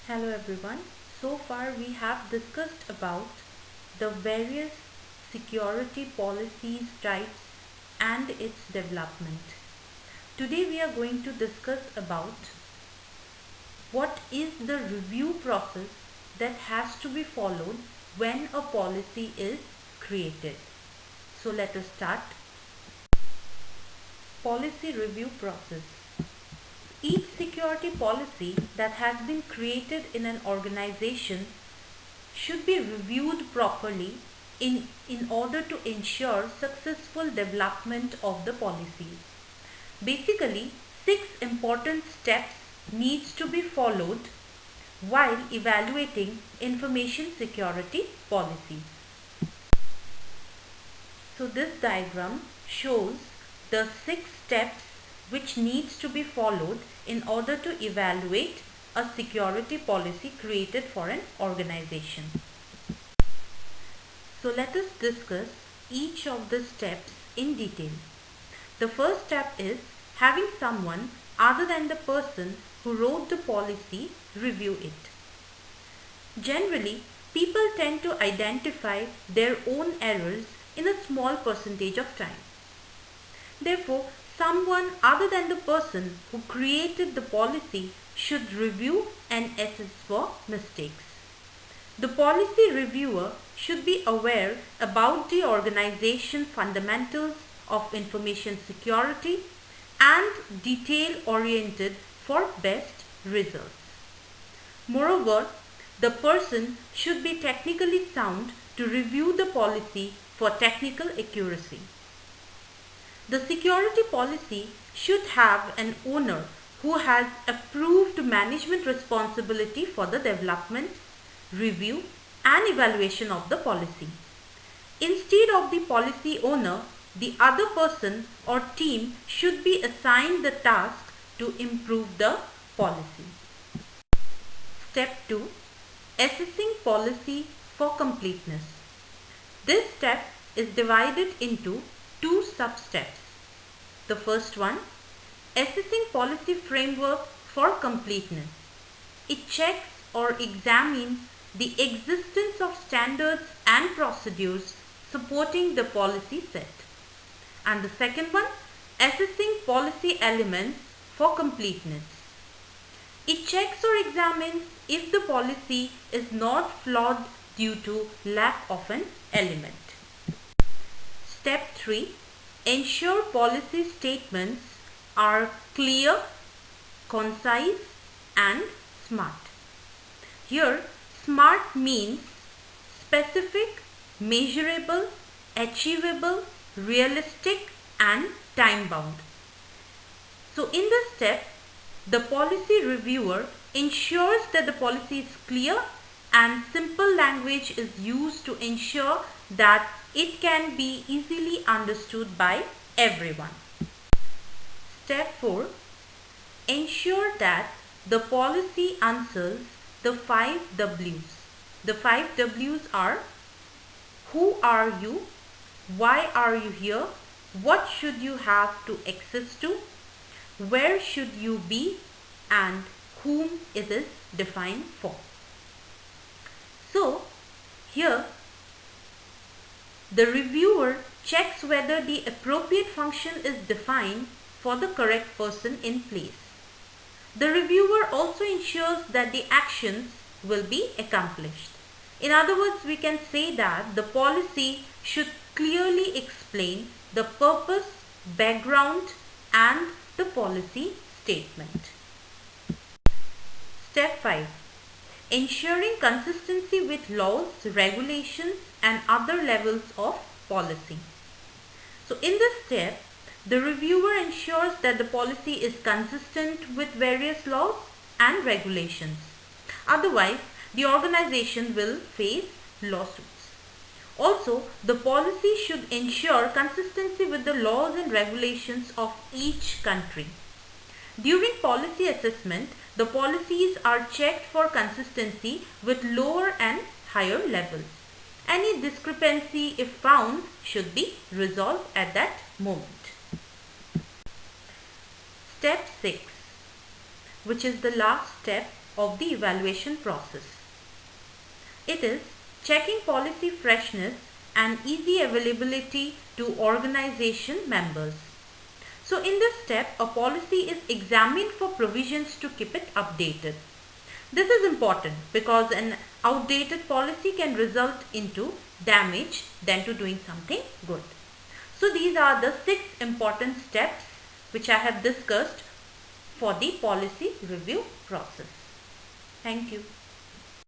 Hello everyone. So far we have discussed about the various security policies, types and its development. Today we are going to discuss about what is the review process that has to be followed when a policy is created. So let us start. Policy review process. Each security policy that has been created in an organization should be reviewed properly in order to ensure successful development of the policies. Basically, 6 important steps needs to be followed while evaluating information security policies. So this diagram shows the 6 steps which needs to be followed in order to evaluate a security policy created for an organization. So let us discuss each of the steps in detail. The first step is having someone other than the person who wrote the policy review it. Generally, people tend to identify their own errors in a small percentage of time. Therefore, someone other than the person who created the policy should review and assess for mistakes. The policy reviewer should be aware about the organization's fundamentals of information security and detail-oriented for best results. Moreover, the person should be technically sound to review the policy for technical accuracy. The security policy should have an owner who has approved management responsibility for the development, review and evaluation of the policy. Instead of the policy owner, the other person or team should be assigned the task to improve the policy. Step 2. Assessing policy for completeness. This step is divided into 2 sub-steps. The first one, assessing policy framework for completeness. It checks or examines the existence of standards and procedures supporting the policy set. And the second one, assessing policy elements for completeness. It checks or examines if the policy is not flawed due to lack of an element. Step 3. Ensure policy statements are clear, concise and smart. Here, smart means specific, measurable, achievable, realistic and time-bound. So in this step, the policy reviewer ensures that the policy is clear and simple language is used to ensure that it can be easily understood by everyone. Step 4. Ensure that the policy answers the 5 W's. The 5 W's are: who are you? Why are you here? What should you have to access to? Where should you be? And whom it is defined for. So, here the reviewer checks whether the appropriate function is defined for the correct person in place. The reviewer also ensures that the actions will be accomplished. In other words, we can say that the policy should clearly explain the purpose, background and the policy statement. Step 5. Ensuring consistency with laws, regulations and other levels of policy. So in this step, the reviewer ensures that the policy is consistent with various laws and regulations. Otherwise, the organization will face lawsuits. Also, the policy should ensure consistency with the laws and regulations of each country. During policy assessment, the policies are checked for consistency with lower and higher levels. Any discrepancy, if found, should be resolved at that moment. Step 6, which is the last step of the evaluation process. It is checking policy freshness and easy availability to organization members. So in this step, a policy is examined for provisions to keep it updated. This is important because an outdated policy can result into damage than to doing something good. So these are the 6 important steps which I have discussed for the policy review process. Thank you.